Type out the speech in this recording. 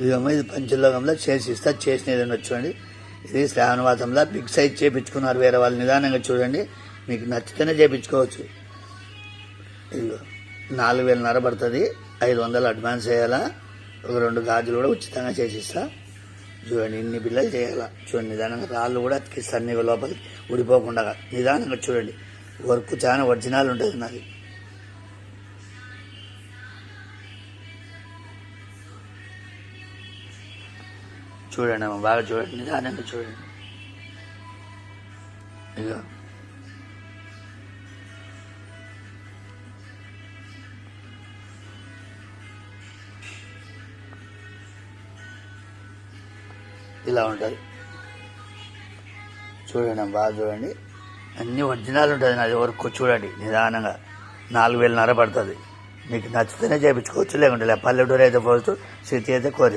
ఇదేమో ఇది పంచలోకంలో చేసిస్తా చేసినది చూడండి. ఇది శ్రావణవాసంలో బిగ్ సైజ్ చేయించుకున్నారు వేరే వాళ్ళు. నిదానంగా చూడండి, మీకు నచ్చితేనే చేయించుకోవచ్చు. ఇదిగో 4,500 పడుతుంది. 500 అడ్వాన్స్ చేయాలా. ఒక 2 గాజులు కూడా ఉచితంగా చేసిస్తా. చూడండి, ఇన్ని బిల్లలు చేయాలా. చూడండి, నిదానంగా రాళ్ళు కూడా అతికిస్తాను నీకు లోపలికి ఊడిపోకుండా. నిదానంగా చూడండి, వర్క్ చాలా ఒరిజినల్ ఉంటుంది నాది. చూడండి అమ్మ, బాగా చూడండి, నిదానంగా చూడండి. ఇక ఇలా ఉంటుంది. చూడండి అమ్మ, బాగా చూడండి, అన్నీ ఒరిజినల్ ఉంటుంది నాది వర్క్. చూడండి నిదానంగా 4,500 పడుతుంది. మీకు నచ్చితేనే చేయించుకోవచ్చు, లేకుంటే పల్లెటూరు అయితే పోవచ్చు, సిటీ అయితే కోరి.